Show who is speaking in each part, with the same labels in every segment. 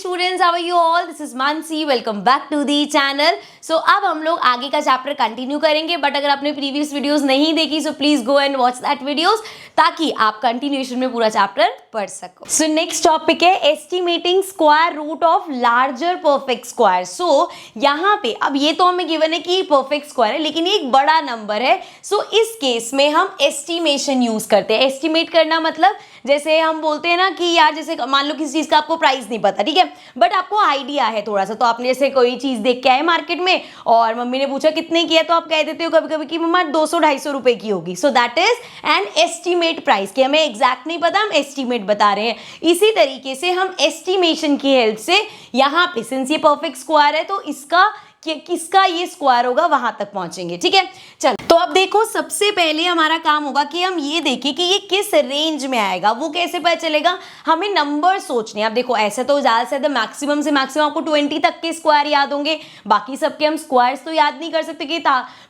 Speaker 1: Students, how are you all? This is Mansi, welcome back to the channel. So अब हम लोग आगे का चैप्टर कंटिन्यू करेंगे, बट अगर आपने प्रीवियस वीडियोस नहीं देखी so please go and watch that videos ताकि आप कंटिन्यूएशन में पूरा चैप्टर पढ़ सको। सो नेक्स्ट टॉपिक है estimating square root of larger perfect square. So यहाँ पे अब ये तो हमें गिवन है कि परफेक्ट स्क्वायर है, लेकिन ये एक बड़ा नंबर है। सो इस केस में हम एस्टिमेशन यूज करते हैं। एस्टिमेट करना मतलब जैसे हम बोलते हैं ना कि यार जैसे मान लो किसी चीज का आपको प्राइस नहीं पता, ठीक है, बट आपको आइडिया है थोड़ा सा, तो आपने जैसे कोई चीज देख के आए मार्केट में और मम्मी ने पूछा कितने की है, तो आप कह देते हो कभी कभी कि मम्मा 200-250 रुपए की होगी। So that is an estimate price, कि हमें एग्जैक्ट नहीं पता, हम एस्टिमेट बता रहे हैं। इसी तरीके से हम एस्टिमेशन की हेल्प से यहाँ पे सिंस ये परफेक्ट स्क्वायर है तो इसका किसका ये स्क्वायर होगा वहां तक पहुंचेंगे, ठीक है। चल तो अब देखो, सबसे पहले हमारा काम होगा कि हम ये देखें कि ये किस रेंज में आएगा। वो कैसे पता चलेगा? हमें नंबर सोचने। अब देखो ऐसा तो ज्यादा से ज्यादा मैक्सिमम से मैक्सिमम आपको 20 तक के स्क्वायर याद होंगे, बाकी सबके हम स्क्वायर्स तो याद नहीं कर सकते कि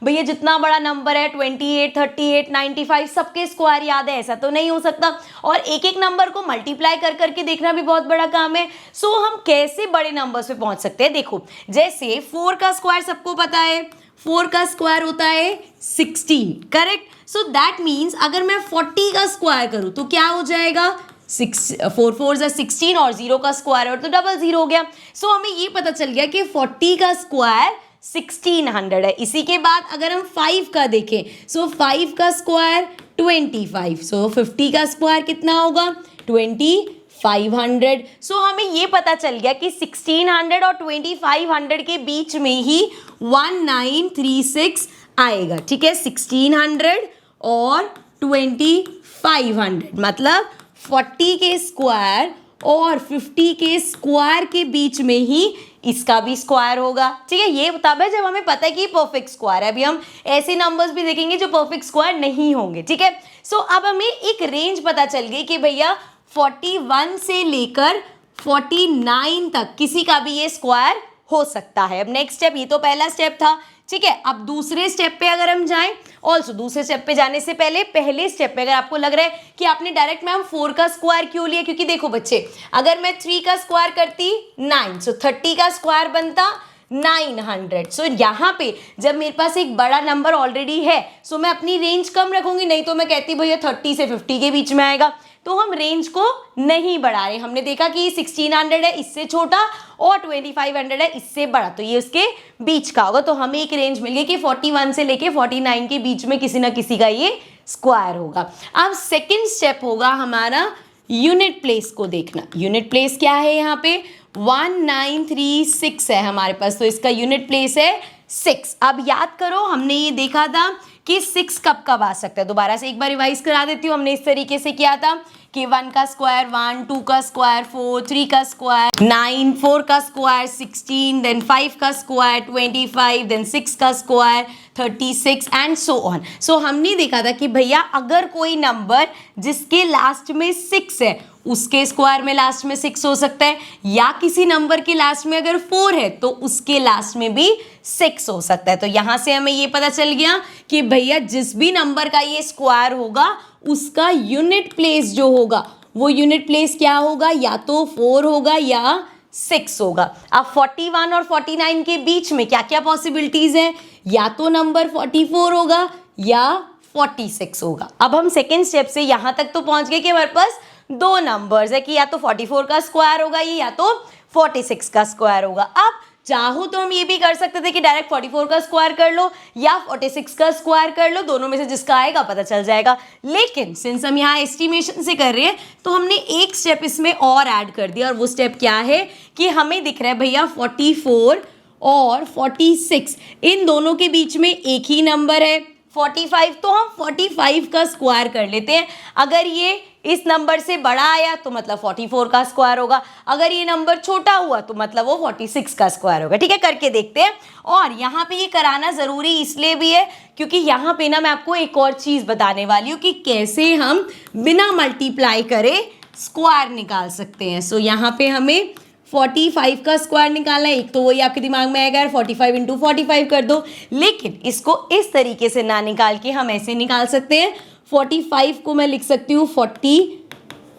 Speaker 1: भैया जितना बड़ा नंबर है 28, 38, 95 सबके स्क्वायर याद है, ऐसा तो नहीं हो सकता। और एक एक नंबर को मल्टीप्लाई कर करके देखना भी बहुत बड़ा काम है। सो हम कैसे बड़े नंबर्स पे पहुंच सकते हैं? देखो जैसे 4 का स्क्वायर सबको पता है, 4 का स्क्वायर होता है 16, करेक्ट। सो दैट मीन्स अगर मैं 40 का स्क्वायर करूं तो क्या हो जाएगा? 4 4 16 और 0 का स्क्वायर और तो डबल 0 हो गया। सो हमें ये पता चल गया कि 40 का स्क्वायर 1600 है। इसी के बाद अगर हम 5 का देखें, सो 5 का स्क्वायर 25, सो 50 का स्क्वायर कितना होगा? 2500। सो हमें ये पता चल गया कि 1600 और 2500 के बीच में ही 1936 आएगा, ठीक है। 1600 और 2500 मतलब 40 के स्क्वायर और 50 के स्क्वायर के बीच में ही इसका भी स्क्वायर होगा, ठीक है। ये तब है जब हमें पता है कि परफेक्ट स्क्वायर है। अभी हम ऐसे नंबर्स भी देखेंगे जो परफेक्ट स्क्वायर नहीं होंगे, ठीक है। सो अब हमें एक रेंज पता चल गई कि भैया 41 से लेकर 49 तक किसी का भी ये स्क्वायर हो सकता है। अब नेक्स्ट स्टेप, ये तो पहला स्टेप था, ठीक है। अब दूसरे स्टेप पे अगर हम जाएं, ऑल्सो दूसरे स्टेप पे जाने से पहले पहले स्टेप पे अगर आपको लग रहा है कि आपने डायरेक्ट मैम 4 का स्क्वायर क्यों लिया, क्योंकि देखो बच्चे अगर मैं 3 का स्क्वायर करती 9, सो 30 का स्क्वायर बनता 900। सो यहाँ पे जब मेरे पास एक बड़ा नंबर ऑलरेडी है, सो मैं अपनी रेंज कम रखूंगी, नहीं तो मैं कहती भैया 30 से 50 के बीच में आएगा, तो हम रेंज को नहीं बढ़ा रहे। हमने देखा कि 1600 है इससे छोटा और 2500 है इससे बड़ा, तो ये उसके बीच का होगा। तो हमें एक रेंज मिल गई कि 41 से लेके 49 के बीच में किसी ना किसी का ये स्क्वायर होगा। अब सेकंड स्टेप होगा हमारा यूनिट प्लेस को देखना। यूनिट प्लेस क्या है? यहाँ पे 1936 है हमारे पास, तो इसका यूनिट प्लेस है 6। अब याद करो हमने ये देखा था कि 6 कब कब आ सकता है। दोबारा से एक बार रिवाइज करा देती हूँ। हमने इस तरीके से किया था कि 1 का स्क्वायर 1, 2 का स्क्वायर 4, 3 का स्क्वायर 9, 4 का स्क्वायर 16, देन 5 का स्क्वायर 25, देन 6 का स्क्वायर 36 एंड सो ऑन। सो हमने देखा था कि भैया अगर कोई नंबर जिसके लास्ट में 6 है उसके स्क्वायर में लास्ट में 6 हो सकता है, या किसी नंबर के लास्ट में अगर 4 है तो उसके लास्ट में भी 6 हो सकता है। तो यहां से हमें ये पता चल गया कि भैया जिस भी नंबर का ये स्क्वायर होगा उसका यूनिट प्लेस जो होगा वो यूनिट प्लेस क्या होगा? या तो 4 होगा या 6 होगा। अब 41 और 49 के बीच में क्या क्या पॉसिबिलिटीज हैं? या तो नंबर 44 होगा या 46 होगा। अब हम सेकेंड स्टेप से यहां तक तो पहुंच गए कि हमारे पास 2 नंबर्स है कि या तो 44 का स्क्वायर होगा ये, या तो 46 का स्क्वायर होगा। अब चाहो तो हम ये भी कर सकते थे कि डायरेक्ट 44 का स्क्वायर कर लो या 46 का स्क्वायर कर लो, दोनों में से जिसका आएगा पता चल जाएगा। लेकिन सिंस हम यहाँ एस्टिमेशन से कर रहे हैं तो हमने एक स्टेप इसमें और ऐड कर दिया, और वो स्टेप क्या है कि हमें दिख रहा है भैया 44 और 46 इन दोनों के बीच में एक ही नंबर है 45, तो हम 45 का स्क्वायर कर लेते हैं। अगर ये इस नंबर से बड़ा आया तो मतलब 44 का स्क्वायर होगा, अगर ये नंबर छोटा हुआ तो मतलब वो 46 का स्क्वायर होगा, ठीक है। करके देखते हैं। और यहाँ पे ये कराना ज़रूरी इसलिए भी है क्योंकि यहाँ पे ना मैं आपको एक और चीज़ बताने वाली हूँ कि कैसे हम बिना मल्टीप्लाई करे स्क्वायर निकाल सकते हैं। सो यहाँ पे हमें 45 का स्क्वायर निकालना है। एक तो वही आपके दिमाग में आएगा यार 45 इंटू 45 कर दो, लेकिन इसको इस तरीके से ना निकाल के हम ऐसे निकाल सकते हैं। 45 को मैं लिख सकती हूँ 40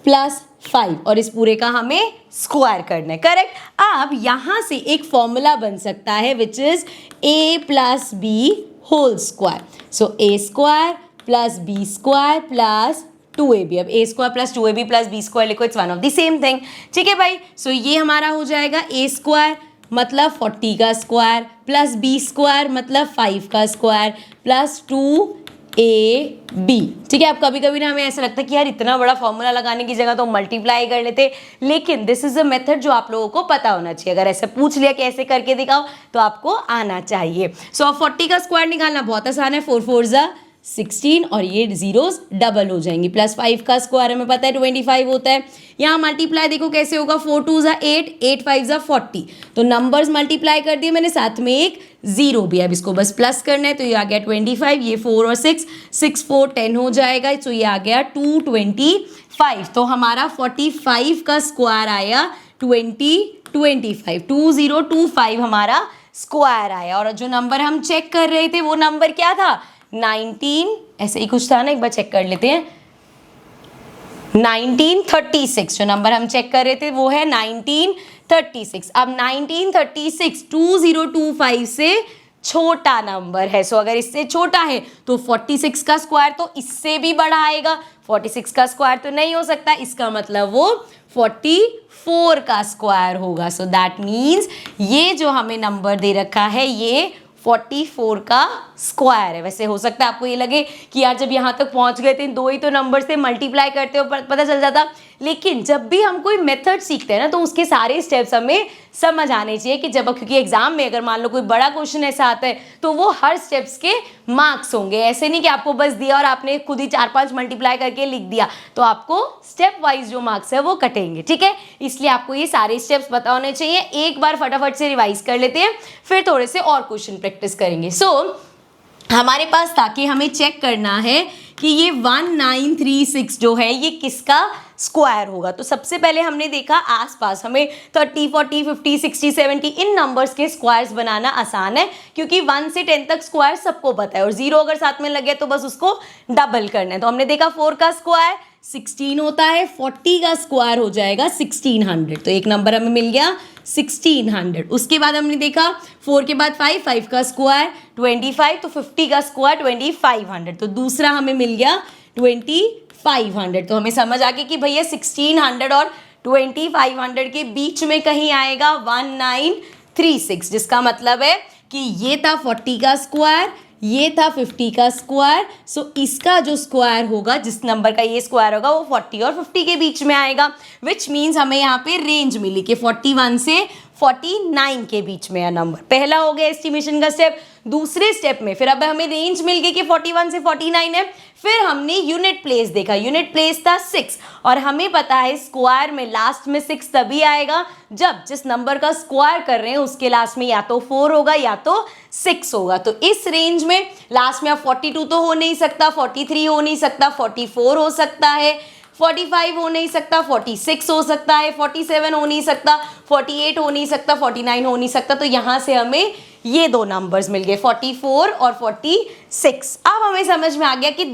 Speaker 1: प्लस 5 और इस पूरे का हमें स्क्वायर करना है, करेक्ट। अब यहाँ से एक फॉर्मूला बन सकता है which is a plus B whole square. So a square plus b square plus 2ab। अब a square plus 2ab plus b square लिखो, it's one of the same thing, ठीक है भाई। सो ये हमारा हो जाएगा a स्क्वायर मतलब 40 का स्क्वायर प्लस b स्क्वायर मतलब 5 का स्क्वायर प्लस 2ab, ठीक है। अब कभी कभी ना हमें ऐसा लगता है कि यार इतना बड़ा फॉर्मूला लगाने की जगह तो मल्टीप्लाई कर लेते, लेकिन दिस इज अ मेथड जो आप लोगों को पता होना चाहिए। अगर ऐसे पूछ लिया कि ऐसे करके दिखाओ तो आपको आना चाहिए। सो अब 40 का स्क्वायर निकालना बहुत आसान है, 4 4 जा 16 और ये जीरोस डबल हो जाएंगी, प्लस 5 का स्क्वायर हमें पता है 25 होता है। यहाँ मल्टीप्लाई देखो कैसे होगा, 4 2 जा 8, 8 5 जा 40, तो नंबर्स मल्टीप्लाई कर दिए मैंने, साथ में एक जीरो भी। अब इसको बस प्लस करना है, तो ये आ गया 25, ये 4 और 6 6 4 10 हो जाएगा, तो ये आ गया 225। तो हमारा 45 का स्क्वायर आया 2025, 2025 हमारा स्क्वायर आया। और जो नंबर हम चेक कर रहे थे वो नंबर क्या था, 19, ऐसे ही कुछ था ना, एक बार चेक कर लेते हैं, 1936 जो नंबर हम चेक कर रहे थे वो है 1936। अब 1936 2025 से छोटा नंबर है, सो अगर इससे छोटा है तो 46 का स्क्वायर तो इससे भी बड़ा आएगा, 46 का स्क्वायर तो नहीं हो सकता, इसका मतलब वो 44 का स्क्वायर होगा। सो दैट मीन्स ये जो हमें नंबर दे रखा है ये 44 का स्क्वायर है। वैसे हो सकता है आपको ये लगे कि यार जब यहाँ तक पहुँच गए थे दो ही तो नंबर से मल्टीप्लाई करते हो पता चल जाता, लेकिन जब भी हम कोई मेथड सीखते हैं ना तो उसके सारे स्टेप्स हमें समझ आने चाहिए कि जब, क्योंकि एग्जाम में अगर मान लो कोई बड़ा क्वेश्चन ऐसा आता है तो वो हर स्टेप्स के मार्क्स होंगे। ऐसे नहीं कि आपको बस दिया और आपने खुद ही 4-5 मल्टीप्लाई करके लिख दिया, तो आपको स्टेप वाइज जो मार्क्स है वो कटेंगे, ठीक है। इसलिए आपको ये सारे स्टेप्स पता होने चाहिए। एक बार फटाफट से रिवाइज कर लेते हैं, फिर थोड़े से और क्वेश्चन प्रैक्टिस करेंगे। सो हमारे पास ताकि हमें चेक करना है कि ये 1936 जो है ये किसका स्क्वायर होगा, तो सबसे पहले हमने देखा आसपास हमें 30 40 50 60 70 इन नंबर्स के स्क्वायर्स बनाना आसान है, क्योंकि 1 से 10 तक स्क्वायर सबको पता है और 0 अगर साथ में लग गया तो बस उसको डबल करना है। तो हमने देखा 4 का स्क्वायर 16 होता है, 40 का स्क्वायर हो जाएगा 1600, तो एक नंबर हमें मिल गया 1600। उसके बाद हमने देखा 4 के बाद 5, 5 का स्क्वायर 25, तो 50 का स्क्वायर 2500, तो दूसरा हमें मिल गया 2500। तो हमें समझ आ गया कि भैया 1600 और 2500 के बीच में कहीं आएगा 1936, जिसका मतलब है कि ये था 40 का स्क्वायर, ये था 50 का स्क्वायर। सो इसका जो स्क्वायर होगा, जिस नंबर का ये स्क्वायर होगा वो 40 और 50 के बीच में आएगा, विच मीन्स हमें यहाँ पे रेंज मिली कि 41 से 49 के बीच में है नंबर। पहला हो गया एस्टिमेशन का स्टेप। दूसरे स्टेप में फिर अब हमें रेंज मिल गई कि 41 से 49 है, फिर हमने यूनिट प्लेस देखा, यूनिट प्लेस था 6 और हमें पता है स्क्वायर में लास्ट में 6 तभी आएगा जब जिस नंबर का स्क्वायर कर रहे हैं उसके लास्ट में या तो 4 होगा या तो 6 होगा। तो इस रेंज में लास्ट में अब 42 तो हो नहीं सकता, 43 हो नहीं सकता, 44 हो सकता है, 45 हो नहीं सकता, 46 हो सकता है, 47 हो नहीं सकता, 48 हो नहीं सकता, 49 हो नहीं सकता। तो यहाँ से हमें ये दो नंबर्स मिल गए 44 और 46। अब हमें समझ में आ गया कि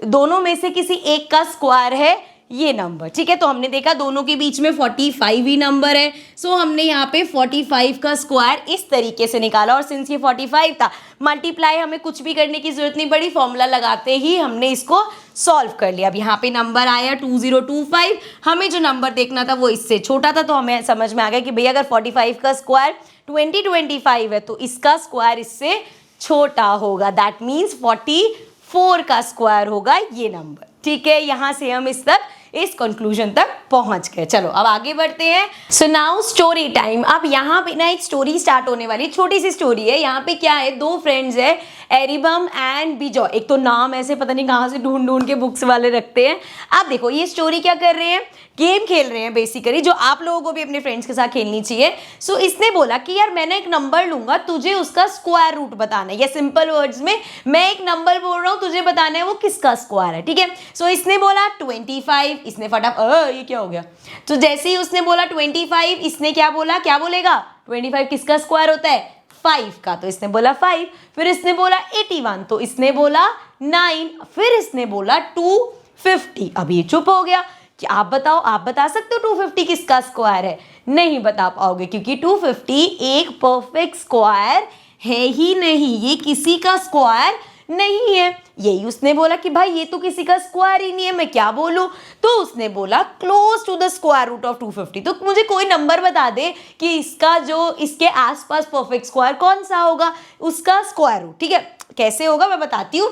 Speaker 1: दोनों में से किसी एक का स्क्वायर है ये नंबर, ठीक है। तो हमने देखा दोनों के बीच में 45 ही नंबर है, सो हमने यहाँ पे 45 का स्क्वायर इस तरीके से निकाला और सिंस ये 45 था मल्टीप्लाई हमें कुछ भी करने की जरूरत नहीं पड़ी, फॉर्मूला लगाते ही हमने इसको सॉल्व कर लिया। अब यहाँ पे नंबर आया 2025, हमें जो नंबर देखना था वो इससे छोटा था, तो हमें समझ में आ गया कि भैया अगर 45 का स्क्वायर 2025 है तो इसका स्क्वायर इससे छोटा होगा, दैट मीन्स 44 का स्क्वायर होगा ये नंबर, ठीक है। यहाँ से हम इस कंक्लूजन तक पहुंच गए। चलो अब आगे बढ़ते हैं। So now story time. अब यहाँ पे ना एक स्टोरी स्टार्ट होने वाली, छोटी सी स्टोरी है। यहाँ पे क्या है, दो फ्रेंड्स है, एरिबम एंड बिजॉय। एक तो नाम ऐसे पता नहीं कहाँ से ढूंढ के बुक्स वाले रखते हैं। अब देखो ये स्टोरी क्या कर रहे हैं, गेम खेल रहे हैं बेसिकली, जो आप लोगों को भी अपने फ्रेंड्स के साथ खेलनी चाहिए। सो इसने बोला कि यार मैंने एक नंबर लूंगा, तुझे उसका स्क्वायर रूट बताना है, या सिंपल वर्ड्स में मैं एक नंबर बोल रहा हूँ, तुझे बताना है वो किसका स्क्वायर है, ठीक है। सो इसने बोला 25, इसने फटाफट ये क्या हो गया, तो जैसे ही उसने बोला 25, इसने क्या बोला, क्या बोलेगा 25 किसका स्क्वायर होता है 5 का, तो इसने बोला 5। फिर इसने बोला 81, तो इसने बोला 9। फिर इसने बोला 250। अब ये चुप हो गया कि आप बताओ, आप बता सकते हो 250 किसका स्क्वायर है? नहीं बता पाओगे, क्योंकि 250 एक परफेक्ट स्क्वायर है ही नहीं, ये किसी का स्क्वायर नहीं है। यही उसने बोला कि भाई ये तो किसी का स्क्वायर ही नहीं है, मैं क्या बोलूं? तो उसने बोला close to the square root of 250। तो मुझे कोई नंबर बता दे कि इसका जो इसके आसपास परफेक्ट स्क्वायर कौन सा होगा, उसका स्क्वायर रूट। ठीक है, कैसे होगा मैं बताती हूँ।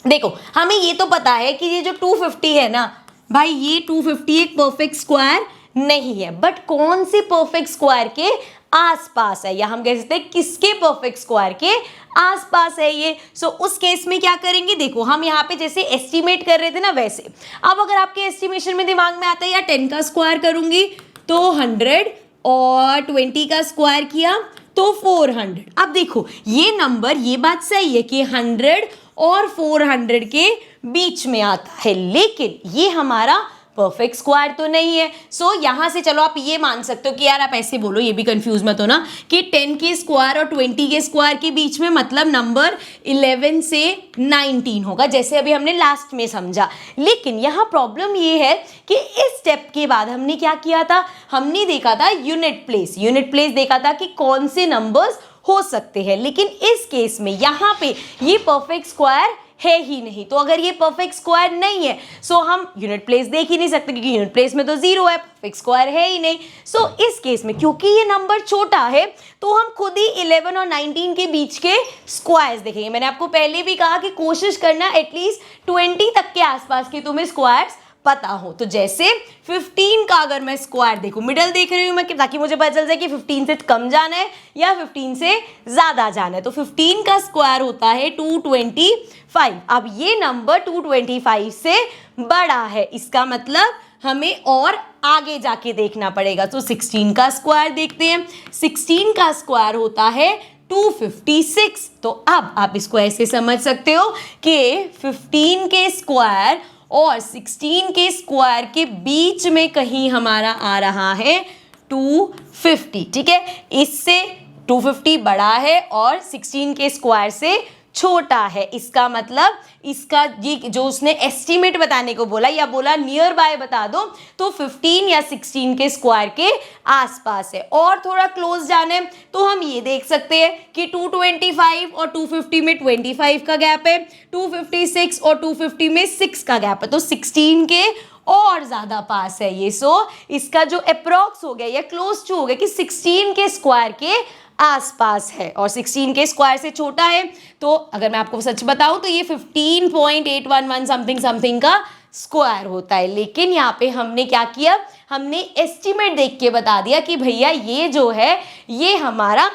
Speaker 1: देखो, हमें ये तो पता है कि ये जो 250 है ना भाई, ये 250 एक परफेक्ट स्क्वायर नहीं है, बट कौन से परफेक्ट स्क्वायर के आसपास है, या हम कह सकते हैं किसके परफेक्ट स्क्वायर के आसपास है ये। सो उस केस में क्या करेंगे, देखो हम यहाँ पे जैसे एस्टिमेट कर रहे थे ना वैसे, अब अगर आपके एस्टिमेशन में दिमाग में आता है यार 10 का स्क्वायर करूंगी तो 100 और 20 का स्क्वायर किया तो 400। अब देखो ये नंबर, ये बात सही है कि 100 और 400 के बीच में आता है, लेकिन ये हमारा परफेक्ट स्क्वायर तो नहीं है। सो यहाँ से चलो आप ये मान सकते हो कि यार आप ऐसे बोलो, ये भी कंफ्यूज मत हो ना, कि 10 के स्क्वायर और 20 के स्क्वायर के बीच में मतलब नंबर 11 से 19 होगा, जैसे अभी हमने लास्ट में समझा। लेकिन यहाँ प्रॉब्लम ये है कि इस स्टेप के बाद हमने क्या किया था, हमने देखा था यूनिट प्लेस। यूनिट प्लेस देखा था कि कौन से नंबर्स हो सकते हैं, लेकिन इस केस में यहाँ पे ये परफेक्ट स्क्वायर है ही नहीं। तो अगर ये परफेक्ट स्क्वायर नहीं है सो हम यूनिट प्लेस देख ही नहीं सकते, क्योंकि यूनिट प्लेस में तो 0 है, परफेक्ट स्क्वायर है ही नहीं। सो इस केस में क्योंकि ये नंबर छोटा है तो हम खुद ही 11 और 19 के बीच के स्क्वायर्स देखेंगे। मैंने आपको पहले भी कहा कि कोशिश करना एटलीस्ट 20 तक के आसपास के तुम्हें स्क्वायर्स पता हो। तो जैसे 15 का अगर मैं स्क्वायर देखूं, मिडल देख रही हूं मैं, ताकि मुझे पता चल जाए कि 15 से कम जाना है या 15 से ज्यादा जाना है। तो 15 का स्क्वायर होता है 225। अब ये नंबर 225 से बड़ा है, इसका मतलब हमें और आगे जाके देखना पड़ेगा। तो 16 का स्क्वायर देखते हैं। 16 का स्क्वायर होता है 256। तो अब आप इसको ऐसे समझ सकते हो कि 15 के स्क्वायर और 16 के स्क्वायर के बीच में कहीं हमारा आ रहा है 250। ठीक है, इससे 250 बड़ा है और 16 के स्क्वायर से छोटा है। इसका मतलब इसका ये जो उसने एस्टिमेट बताने को बोला या बोला नियर बाय बता दो, तो 15 या 16 के स्क्वायर के आसपास है। और थोड़ा क्लोज जाने तो हम ये देख सकते हैं कि 225 और 250 में 25 का गैप है, 256 और 250 में 6 का गैप है, तो 16 के और ज्यादा पास है ये। सो इसका जो अप्रॉक्स हो गया या क्लोज टू हो गया कि 16 के स्क्वायर के आसपास है और 16 के स्क्वायर से छोटा है। तो अगर मैं आपको सच बताऊं तो ये 15.811 समथिंग समथिंग का स्क्वायर होता है। लेकिन यहाँ पे हमने क्या किया, हमने एस्टिमेट देख के बता दिया कि भैया ये जो है ये हमारा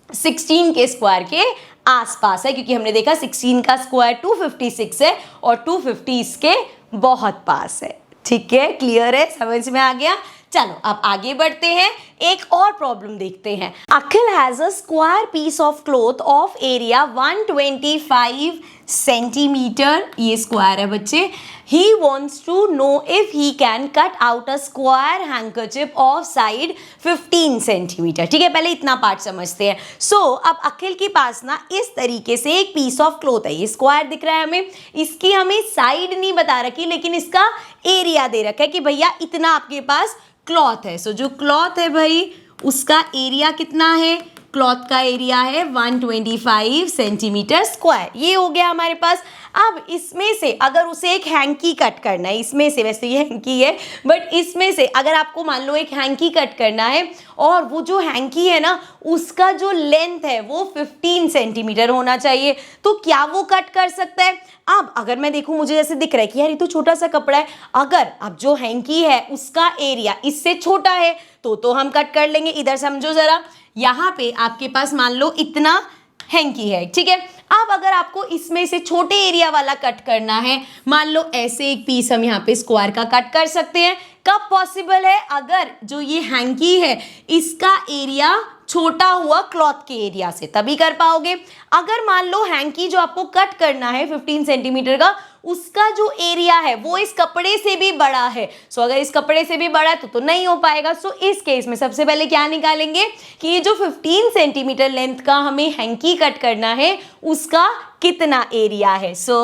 Speaker 1: 16 के स्क्वायर के आसपास है, क्योंकि हमने देखा 16 का स्क्वायर 256 है और 250 इसके बहुत पास है। ठीक है, क्लियर है, समझ में आ गया। चलो अब आगे बढ़ते हैं, एक और प्रॉब्लम देखते हैं। Akhil has a square piece of cloth of area 125 centimetre, ये स्क्वायर है बच्चे। He wants to know if he can cut out a square handkerchief of side 15 centimetre. ठीक है, पहले इतना पार्ट समझते हैं। सो अब अखिल के पास ना इस तरीके से एक पीस ऑफ क्लॉथ है, ये स्क्वायर दिख रहा है हमें, इसकी हमें साइड नहीं बता रखी लेकिन इसका एरिया दे रखा है कि भैया इतना आपके पास क्लॉथ है। सो जो क्लॉथ है भाई उसका एरिया कितना है, क्लॉथ का एरिया है 125 सेंटीमीटर स्क्वायर, ये हो गया हमारे पास। अब इसमें से अगर उसे एक हैंकी कट करना है, इसमें से, वैसे ये हैंकी है बट इसमें से अगर आपको मान लो एक हैंकी कट करना है और वो जो हैंकी है ना उसका जो लेंथ है वो 15 सेंटीमीटर होना चाहिए, तो क्या वो कट कर सकता है? अब अगर मैं देखूं, मुझे जैसे दिख रहा है कि यार ये तो छोटा सा कपड़ा है, अगर अब जो हैंकी है उसका एरिया इससे छोटा है तो हम कट कर लेंगे। इधर समझो जरा, यहाँ पे आपके पास मान लो इतना हैंकी है, ठीक है। अब अगर आपको इसमें से छोटे एरिया वाला कट करना है, मान लो ऐसे एक पीस हम यहाँ पे स्क्वायर का कट कर सकते हैं। कब पॉसिबल है? अगर जो ये हैंकी है इसका एरिया छोटा हुआ क्लॉथ के एरिया से, तभी कर पाओगे। अगर मान लो हैंकी जो आपको कट करना है 15 सेंटीमीटर का, उसका जो एरिया है वो इस कपड़े से भी बड़ा है, सो अगर इस कपड़े से भी बड़ा है तो नहीं हो पाएगा। सो इस केस में सबसे पहले क्या निकालेंगे कि ये जो 15 सेंटीमीटर लेंथ का हमें हैंकी कट करना है उसका कितना एरिया है। सो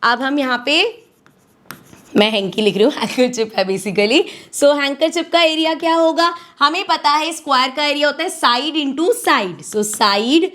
Speaker 1: अब हम यहाँ पे मैं हैंकी लिख रही हूँ, हैंकरचिप है बेसिकली। सो हैंकरचिप का एरिया क्या होगा, हमें पता है स्क्वायर का एरिया होता है side into side, so side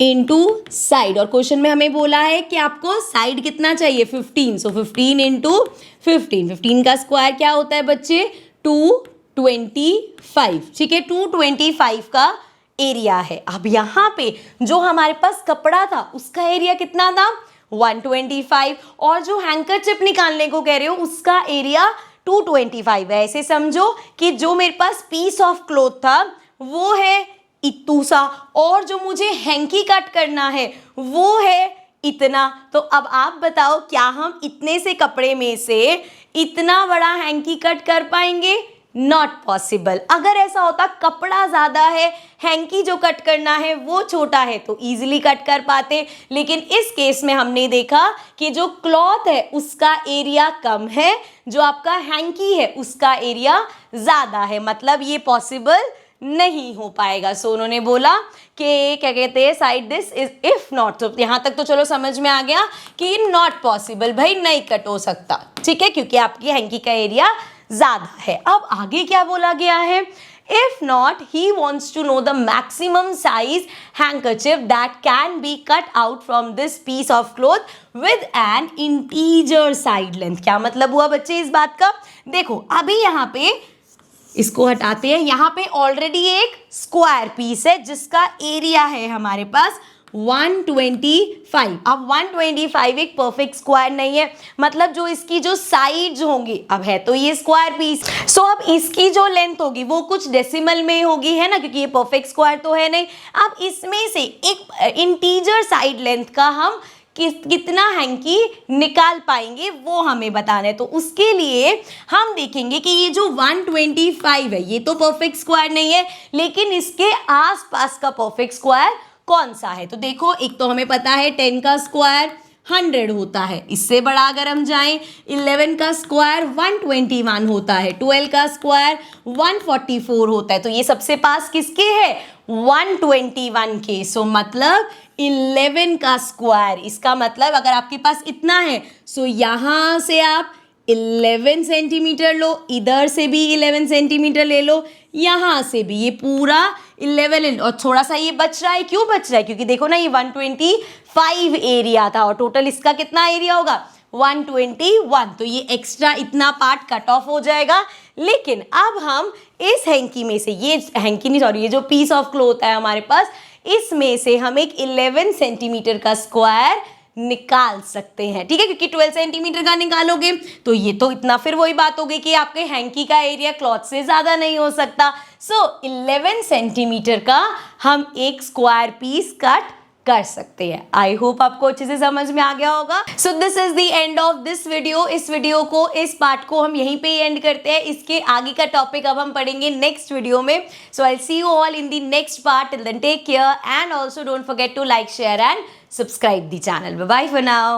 Speaker 1: into side, और क्वेश्चन में हमें बोला है कि आपको साइड कितना चाहिए 15, सो 15 इंटू 15, 15 का स्क्वायर क्या होता है बच्चे 225, ठीक है 225 का एरिया है। अब यहाँ पे जो हमारे पास कपड़ा था उसका एरिया कितना था 125, और जो हैंकरचिप निकालने को कह रहे हो उसका एरिया 225 है। ऐसे समझो कि जो मेरे पास पीस ऑफ क्लॉथ था वो है इतू सा, और जो मुझे हैंकी कट करना है वो है इतना। तो अब आप बताओ क्या हम इतने से कपड़े में से इतना बड़ा हैंकी कट कर पाएंगे, नॉट पॉसिबल। अगर ऐसा होता कपड़ा ज़्यादा है, हैंकी जो कट करना है वो छोटा है तो इजीली कट कर पाते, लेकिन इस केस में हमने देखा कि जो क्लॉथ है उसका एरिया कम है, जो आपका हैंकी है उसका एरिया ज़्यादा है, मतलब ये पॉसिबल नहीं हो पाएगा। सो उन्होंने बोला कि क्या कहते हैं side this is if not, तो यहाँ तक तो चलो समझ में आ गया कि नॉट पॉसिबल, भाई नहीं कट हो सकता, ठीक है, क्योंकि आपकी हैंकी का एरिया ज़्यादा है। अब आगे क्या बोला गया है, if not he wants to know the maximum size handkerchief that can be cut out from this piece of cloth with an integer side length. क्या मतलब हुआ बच्चे इस बात का, देखो अभी यहाँ पे इसको हटाते हैं, यहाँ पे ऑलरेडी एक स्क्वायर पीस है जिसका एरिया है हमारे पास 125। अब 125 एक परफेक्ट स्क्वायर नहीं है, मतलब जो इसकी जो साइड्स होंगी, अब है तो ये स्क्वायर पीस, सो अब इसकी जो लेंथ होगी वो कुछ डेसिमल में होगी, है ना, क्योंकि ये परफेक्ट स्क्वायर तो है नहीं। अब इसमें से एक इंटीजर साइड लेंथ का हम कितना हैंकी निकाल पाएंगे वो हमें बताना है। तो उसके लिए हम देखेंगे कि ये जो 125 है ये तो परफेक्ट स्क्वायर नहीं है, लेकिन इसके आसपास का परफेक्ट स्क्वायर कौन सा है। तो देखो एक तो हमें पता है 10 का स्क्वायर 100 होता है, इससे बड़ा अगर हम जाएं 11 का स्क्वायर 121 होता है, 12 का स्क्वायर 144 होता है, तो ये सबसे पास किसके है 121 के। सो मतलब 11 का स्क्वायर, इसका मतलब अगर आपके पास इतना है सो यहाँ से आप 11 सेंटीमीटर लो, इधर से भी 11 सेंटीमीटर ले लो, यहाँ से भी ये पूरा 11 और थोड़ा सा ये बच रहा है, क्यों बच रहा है, क्योंकि देखो ना ये 125 एरिया था और टोटल इसका कितना एरिया होगा 121, तो ये एक्स्ट्रा इतना पार्ट कट ऑफ हो जाएगा। लेकिन अब हम इस हैंकी में से, ये हैंकी नहीं सॉरी, ये जो पीस ऑफ क्लॉथ है हमारे पास, इसमें से हम एक 11 सेंटीमीटर का स्क्वायर निकाल सकते हैं, ठीक है, क्योंकि 12 सेंटीमीटर का निकालोगे तो ये तो इतना, फिर वही बात हो गई कि आपके हैंकी का एरिया क्लॉथ से ज़्यादा नहीं हो सकता। सो 11 सेंटीमीटर का हम एक स्क्वायर पीस कट कर सकते हैं। आई होप आपको अच्छे से समझ में आ गया होगा। So this is the end of this video. इस वीडियो को, इस पार्ट को हम यहीं पे एंड करते हैं। इसके आगे का टॉपिक अब हम पढ़ेंगे नेक्स्ट वीडियो में। So I see you all in the next part. Till then take care and also don't forget to like, share and subscribe the channel. Bye bye for now.